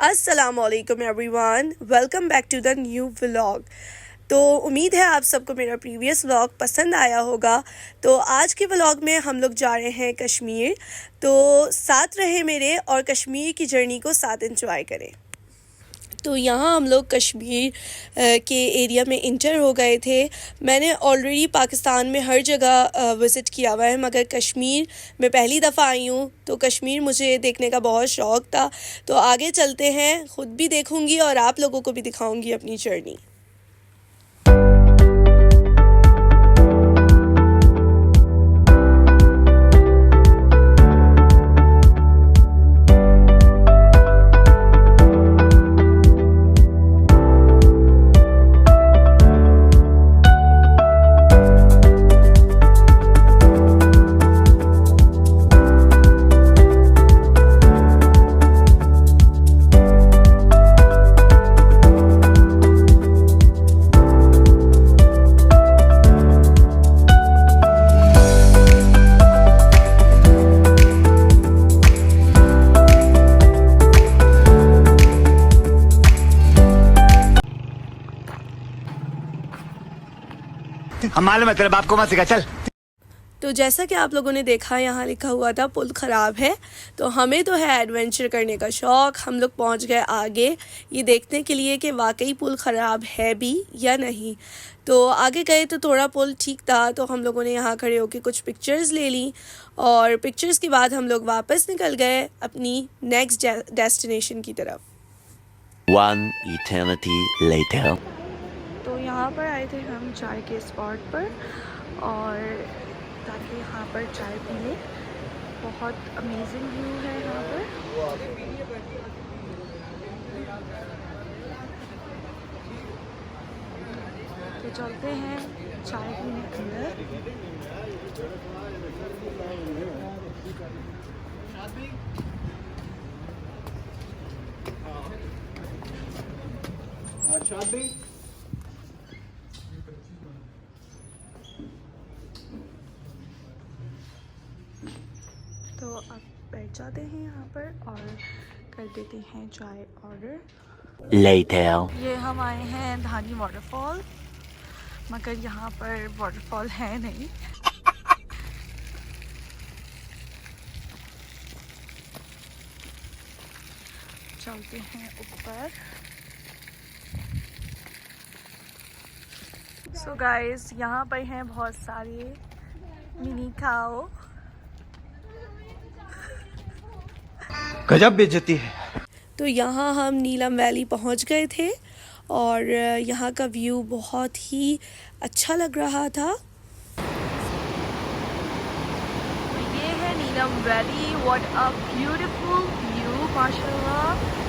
अस्सलामुअलैकुम everyone, welcome back to the new vlog. तो उम्मीद है आप सबको मेरा प्रीवियस व्लॉग पसंद आया होगा। तो आज के व्लॉग में हम लोग जा रहे हैं कश्मीर, तो साथ रहे मेरे और कश्मीर की जर्नी को साथ एंजॉय करें। तो यहाँ हम लोग कश्मीर के एरिया में इंटर हो गए थे। मैंने ऑलरेडी पाकिस्तान में हर जगह विज़िट किया हुआ है, मगर कश्मीर में पहली दफ़ा आई हूँ, तो कश्मीर मुझे देखने का बहुत शौक़ था। तो आगे चलते हैं, ख़ुद भी देखूँगी और आप लोगों को भी दिखाऊँगी अपनी जर्नी। हम मालूम है तेरे बाप को मत सिखा, चल। तो जैसा कि आप लोगों ने देखा, यहाँ लिखा हुआ था पुल ख़राब है। तो हमें तो है एडवेंचर करने का शौक़। हम लोग पहुँच गए आगे ये देखने के लिए कि वाकई पुल ख़राब है भी या नहीं। तो आगे गए तो थोड़ा पुल ठीक था, तो हम लोगों ने यहाँ खड़े होकर कुछ पिक्चर्स ले ली और पिक्चर्स के बाद हम लोग वापस निकल गए अपनी नेक्स्ट डेस्टिनेशन की तरफ। One eternity later. तो यहाँ पर आए थे हम चाय के स्पॉट पर, और ताकि यहाँ पर चाय पी लें। बहुत अमेजिंग व्यू है यहाँ पर। तो चलते हैं चाय पीने अंदर। तो अब बैठ जाते हैं यहाँ पर और कर देते हैं चाय ऑर्डर। Later. ये हम आए हैं धानी वाटरफॉल, मगर यहाँ पर वाटरफॉल है नहीं। चलते हैं ऊपर। सो गाइस, यहाँ पर हैं बहुत सारे मिनी काओ। गजब बेइज्जती है। तो यहाँ हम नीलम वैली पहुँच गए थे और यहाँ का व्यू बहुत ही अच्छा लग रहा था। तो ये है Neelum valley. What a beautiful view, माशाल्लाह।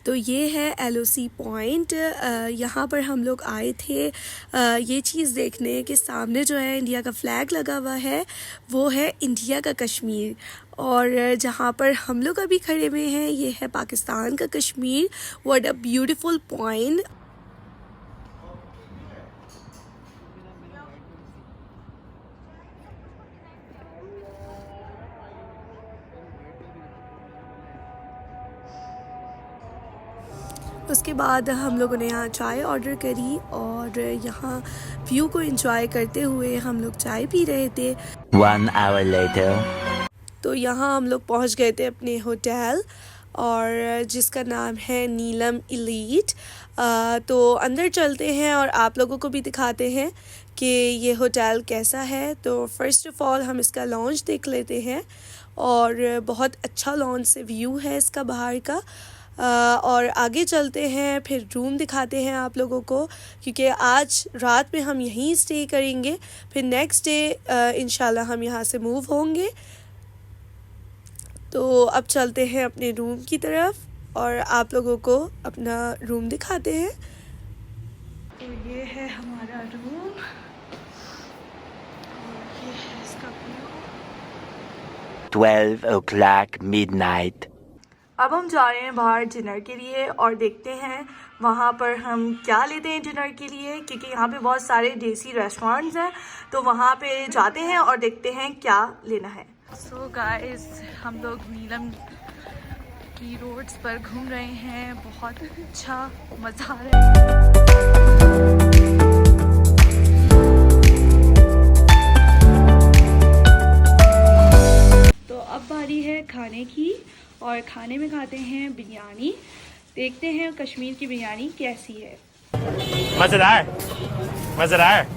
तो ये है LOC पॉइंट। यहाँ पर हम लोग आए थे ये चीज़ देखने के सामने जो है इंडिया का फ्लैग लगा हुआ है, वो है इंडिया का कश्मीर। और जहाँ पर हम लोग अभी खड़े हुए हैं, ये है पाकिस्तान का Kashmir. What a beautiful point. उसके बाद हम लोगों ने यहाँ चाय ऑर्डर करी और यहाँ व्यू को एंजॉय करते हुए हम लोग चाय पी रहे थे। 1 hour later. तो यहाँ हम लोग पहुँच गए थे अपने होटल, और जिसका नाम है नीलम इलीट। तो अंदर चलते हैं और आप लोगों को भी दिखाते हैं कि ये होटल कैसा है। तो फ़र्स्ट ऑफ़ ऑल हम इसका लॉन्च देख लेते हैं, और बहुत अच्छा लॉन्च से व्यू है इसका बाहर का। और आगे चलते हैं, फिर रूम दिखाते हैं आप लोगों को, क्योंकि आज रात में हम यहीं स्टे करेंगे। फिर नेक्स्ट डे इंशाल्लाह हम यहाँ से मूव होंगे। तो अब चलते हैं अपने रूम की तरफ और आप लोगों को अपना रूम दिखाते हैं। तो ये है हमारा रूम 12 o'clock midnight. अब हम जा रहे हैं बाहर डिनर के लिए और देखते हैं वहाँ पर हम क्या लेते हैं डिनर के लिए, क्योंकि यहाँ पे बहुत सारे देसी रेस्टोरेंट्स हैं, तो वहाँ पे जाते हैं और देखते हैं क्या लेना है। सो गाइस, हम लोग नीलम की रोड्स पर घूम रहे हैं, बहुत अच्छा मज़ा आ रहा है। तो अब बारी है खाने की, और खाने में खाते हैं बिरयानी। देखते हैं कश्मीर की बिरयानी कैसी है। मज़ेदार मज़ेदार।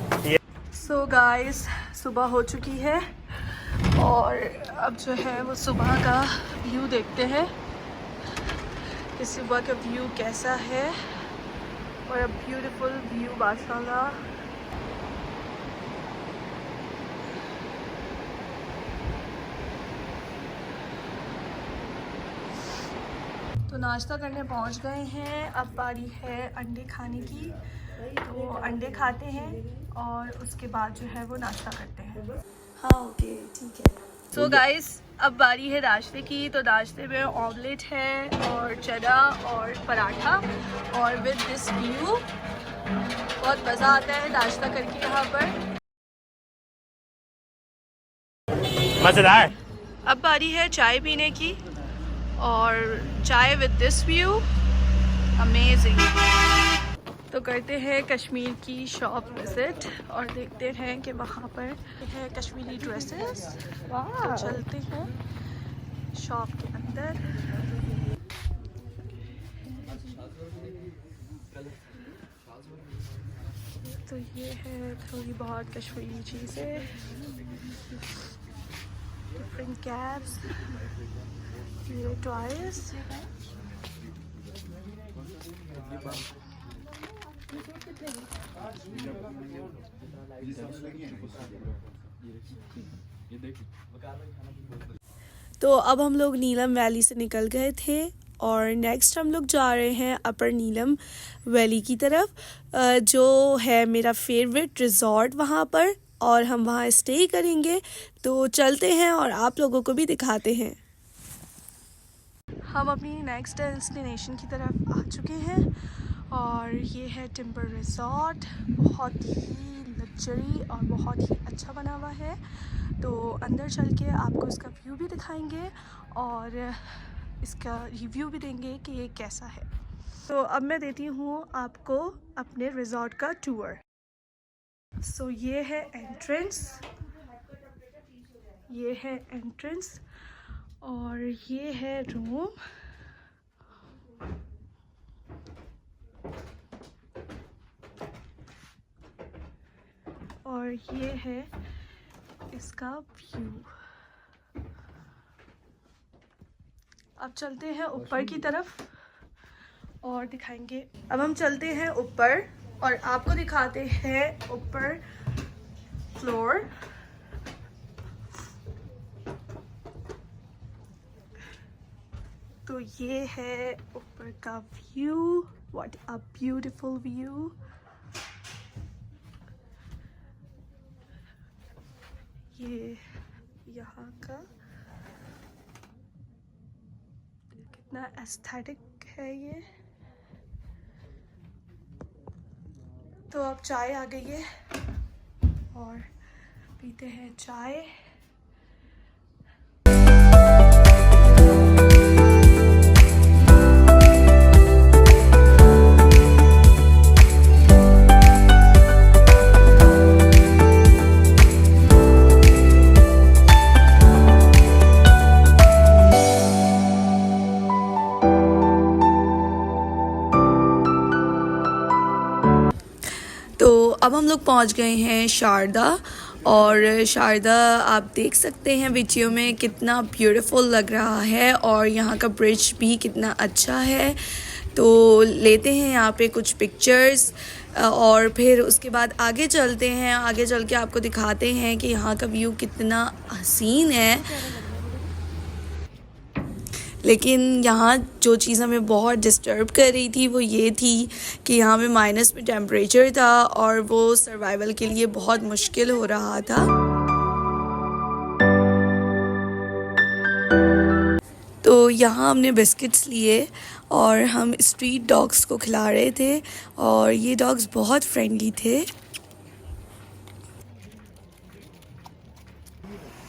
सो गाइस, सुबह हो चुकी है और अब जो है वो सुबह का व्यू देखते हैं कि सुबह का व्यू कैसा है। और अब ब्यूटीफुल व्यू माशाल्लाह। तो नाश्ता करने पहुंच गए हैं, अब बारी है अंडे खाने की। तो अंडे खाते हैं और उसके बाद जो है वो नाश्ता करते हैं। हाँ ओके ठीक है। सो गाइस, अब बारी है नाश्ते की। तो नाश्ते में ऑमलेट है और चना और पराठा, और विद दिस व्यू बहुत मज़ा आता है नाश्ता करके यहाँ पर। मज़ेदार। अब बारी है चाय पीने की, और चाय विद दिस व्यू, अमेजिंग। तो करते हैं कश्मीर की शॉप विजिट और देखते हैं कि वहाँ पर है कश्मीरी ड्रेसेस। तो चलते हैं शॉप के अंदर। तो ये है थोड़ी बहुत कश्मीरी चीज़ें, डिफरेंट कैप्स, ये टॉयज। तो अब हम लोग नीलम वैली से निकल गए थे और नेक्स्ट हम लोग जा रहे हैं अपर नीलम वैली की तरफ, जो है मेरा फेवरेट रिजॉर्ट वहाँ पर, और हम वहाँ स्टे करेंगे। तो चलते हैं और आप लोगों को भी दिखाते हैं। हम अपनी नेक्स्ट डेस्टिनेशन की तरफ आ चुके हैं और ये है टिम्बर रिजॉर्ट। बहुत ही लग्जरी और बहुत ही अच्छा बना हुआ है। तो अंदर चल के आपको इसका व्यू भी दिखाएंगे और इसका रिव्यू भी देंगे कि ये कैसा है। तो अब मैं देती हूँ आपको अपने रिजॉर्ट का टूर। सो ये है एंट्रेंस, ये है एंट्रेंस और ये है रूम। और ये है इसका व्यू। अब चलते हैं ऊपर की तरफ और दिखाएंगे। अब हम चलते हैं ऊपर और आपको दिखाते हैं ऊपर फ्लोर। तो ये है ऊपर का view. What a beautiful view. ये यहाँ का कितना एस्थेटिक है ये। तो अब चाय आ गई है और पीते हैं चाय। तो अब हम लोग पहुंच गए हैं शारदा, और शारदा आप देख सकते हैं वीडियो में कितना ब्यूटीफुल लग रहा है और यहाँ का ब्रिज भी कितना अच्छा है। तो लेते हैं यहाँ पे कुछ पिक्चर्स और फिर उसके बाद आगे चलते हैं। आगे चल के आपको दिखाते हैं कि यहाँ का व्यू कितना हसीन है। लेकिन यहाँ जो चीज़ हमें बहुत डिस्टर्ब कर रही थी वो ये थी कि यहाँ पे माइनस में टेम्परेचर था और वो सर्वाइवल के लिए बहुत मुश्किल हो रहा था। यहाँ हमने बिस्किट्स लिए और हम स्ट्रीट डॉग्स को खिला रहे थे और ये डॉग्स बहुत फ्रेंडली थे।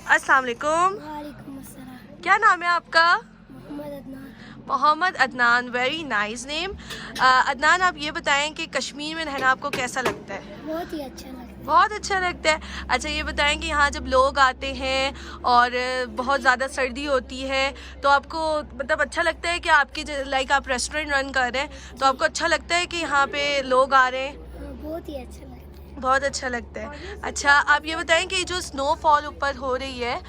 अस्सलाम वालेकुम। वालेकुम अस्सलाम। क्या नाम है आपका? Mohammad Adnan. Mohammad Adnan, very nice name. Adnan, आप ये बताएं कि कश्मीर में रहना आपको कैसा लगता है? बहुत ही अच्छा लगता है। बहुत अच्छा लगता है। अच्छा ये बताएं कि यहाँ जब लोग आते हैं और बहुत ज़्यादा सर्दी होती है तो आपको मतलब अच्छा लगता है कि आपके लाइक आप रेस्टोरेंट रन कर रहे हैं तो आपको अच्छा लगता है कि यहाँ पे लोग आ रहे हैं? हाँ, बहुत ही अच्छा लगता है। बहुत अच्छा लगता है। अच्छा आप ये बताएं कि जो स्नोफॉल ऊपर हो रही है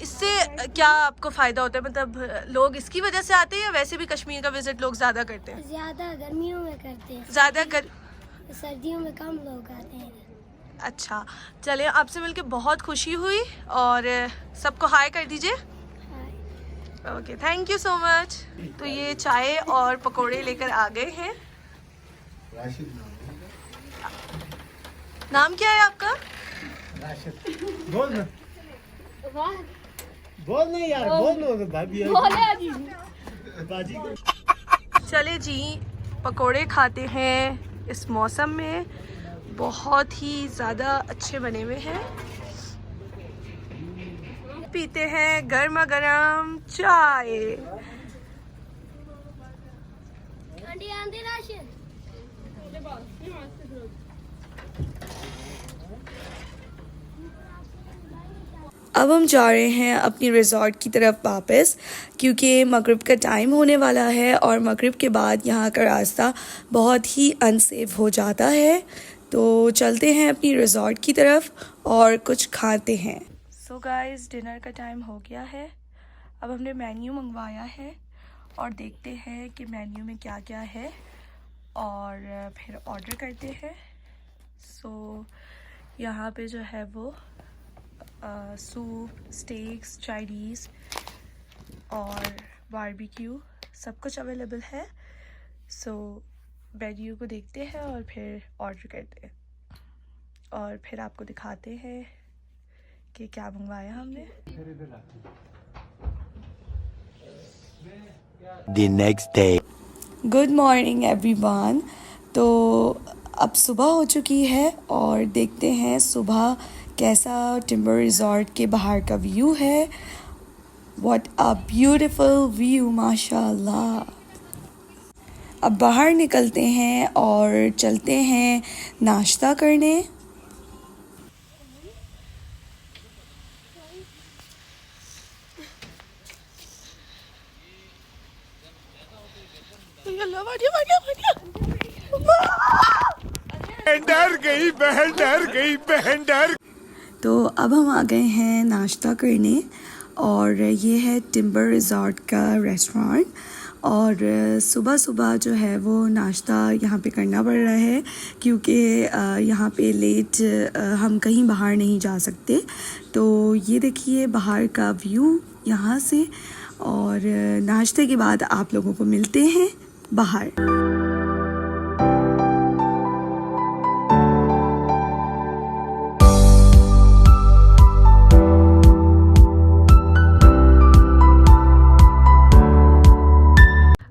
इससे क्या आपको फ़ायदा होता है? मतलब लोग इसकी वजह से आते हैं या वैसे भी कश्मीर का विज़िट लोग ज़्यादा करते हैं? ज़्यादा गर्मियों में करते हैं, ज़्यादा कर सर्दियों में कम लोग आते हैं। अच्छा चलिए, आपसे मिलके बहुत खुशी हुई और सबको हाय कर दीजिए। हाँ, okay, thank you so much. तो ये चाय और पकोड़े लेकर आ गए हैं। नाम क्या है आपका? बोल ना, बोल ना यार, बोल ना भाभी बाजी। चले जी, पकोड़े खाते हैं इस मौसम में, बहुत ही ज़्यादा अच्छे बने हुए हैं। पीते हैं गर्मा गर्म चाय। Aunty aunty ration. अब हम जा रहे हैं अपनी रिज़ॉर्ट की तरफ वापस, क्योंकि मगरिब का टाइम होने वाला है और मगरिब के बाद यहाँ का रास्ता बहुत ही अनसेफ हो जाता है। तो चलते हैं अपनी रिज़ॉर्ट की तरफ और कुछ खाते हैं। सो गाइस, डिनर का टाइम हो गया है। अब हमने मेन्यू मंगवाया है और देखते हैं कि मेन्यू में क्या क्या है और फिर ऑर्डर करते हैं। सो यहाँ पे जो है वो सूप, स्टेक्स, चाइनीज़ और बारबेक्यू सब कुछ अवेलेबल है। सो मेन्यू को देखते हैं और फिर ऑर्डर करते हैं और फिर आपको दिखाते हैं कि क्या मंगवाया हमने। The next day. Good morning everyone. तो अब सुबह हो चुकी है और देखते हैं सुबह कैसा टिम्बर रिज़ॉर्ट के बाहर का व्यू है। व्हाट अ ब्यूटीफुल व्यू, माशाल्लाह। अब बाहर निकलते हैं और चलते हैं नाश्ता करने। डर गई बहन, डर गई बहन, डर। तो अब हम आ गए हैं नाश्ता करने और ये है टिम्बर रिज़ॉर्ट का रेस्टोरेंट। और सुबह सुबह जो है वो नाश्ता यहाँ पे करना पड़ रहा है क्योंकि यहाँ पे लेट हम कहीं बाहर नहीं जा सकते। तो ये देखिए बाहर का व्यू यहाँ से, और नाश्ते के बाद आप लोगों को मिलते हैं बाहर।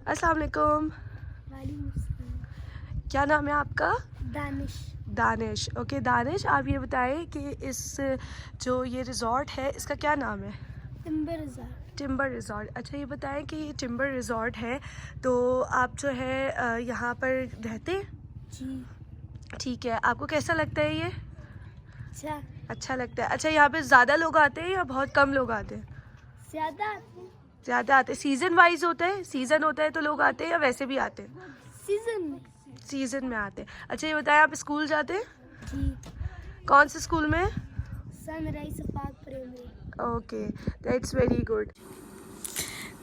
अस्सलाम वालेकुम। वालेकुम अस्सलाम। क्या नाम है आपका? दानिश। दानिश। ओके दानिश, आप ये बताएं कि इस जो ये रिज़ॉर्ट है इसका क्या नाम है? Timber resort. Timber resort. अच्छा ये बताएं कि ये टिम्बर रिज़ॉर्ट है तो आप जो है यहाँ पर रहते हैं? जी। ठीक है, आपको कैसा लगता है ये? अच्छा। अच्छा लगता है। अच्छा यहाँ पे ज़्यादा लोग आते हैं या बहुत कम लोग आते हैं? ज़्यादा आते हैं। ज़्यादा आते हैं। सीज़न वाइज होता है? सीज़न होता है तो लोग आते हैं या वैसे भी आते हैं? सीजन में। सीज़न में आते हैं। अच्छा ये बताएं, आप स्कूल जाते हैं? जी। कौन से स्कूल में? Sunrise park primary. Okay, that's very good.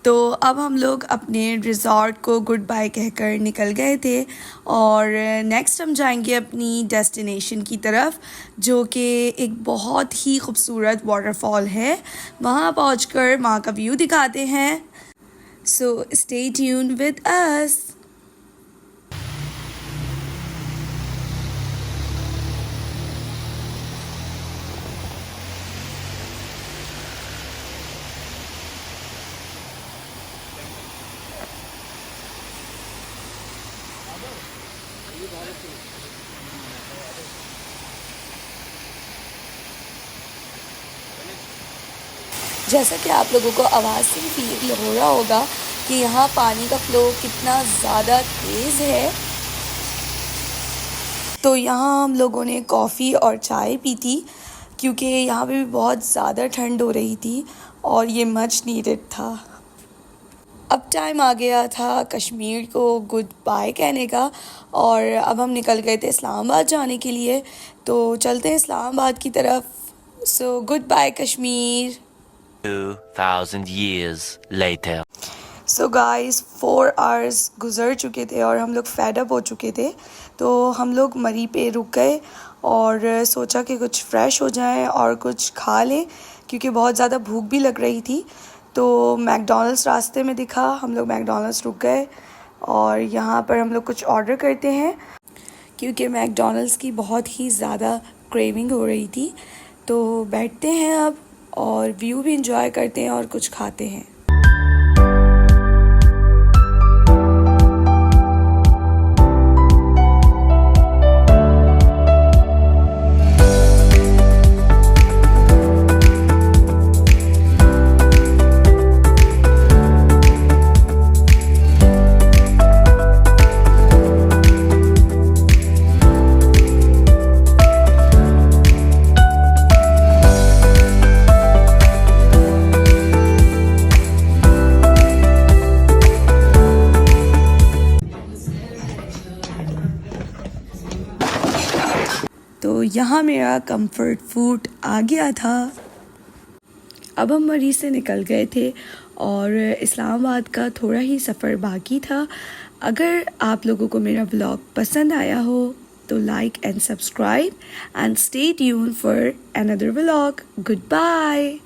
तो अब हम लोग अपने रिज़ॉर्ट को गुड बाय कहकर निकल गए थे और नेक्स्ट हम जाएंगे अपनी डेस्टिनेशन की तरफ, जो कि एक बहुत ही खूबसूरत वाटरफॉल है। वहाँ पहुंचकर वहाँ का व्यू दिखाते हैं। So stay tune with us. जैसा कि आप लोगों को आवाज़ से फील हो रहा होगा कि यहाँ पानी का फ्लो कितना ज़्यादा तेज़ है। तो यहाँ हम लोगों ने कॉफ़ी और चाय पी थी क्योंकि यहाँ पे भी बहुत ज़्यादा ठंड हो रही थी और ये मच नीडेड था। अब टाइम आ गया था कश्मीर को गुड बाय कहने का और अब हम निकल गए थे इस्लामाबाद जाने के लिए। तो चलते हैं इस्लामाबाद की तरफ। So goodbye Kashmir. 2000 years later. So guys 4 hours गुजर चुके थे और हम लोग फेड अप हो चुके थे। तो हम लोग मरी पे रुक गए और सोचा कि कुछ फ्रेश हो जाएं और कुछ खा लें क्योंकि बहुत ज़्यादा भूख भी लग रही थी। तो मैकडॉनल्ड्स रास्ते में दिखा, हम लोग मैकडॉनल्ड्स रुक गए और यहाँ पर हम लोग कुछ ऑर्डर करते हैं क्योंकि मैकडॉनल्ड्स की बहुत ही ज़्यादा क्रेविंग हो रही थी। तो बैठते हैं अब और व्यू भी इंजॉय करते हैं और कुछ खाते हैं। तो यहाँ मेरा कंफर्ट फूड आ गया था। अब हम मरी से निकल गए थे और इस्लामाबाद का थोड़ा ही सफ़र बाकी था। अगर आप लोगों को मेरा व्लॉग पसंद आया हो तो like and subscribe and stay tune for another vlog. Good bye.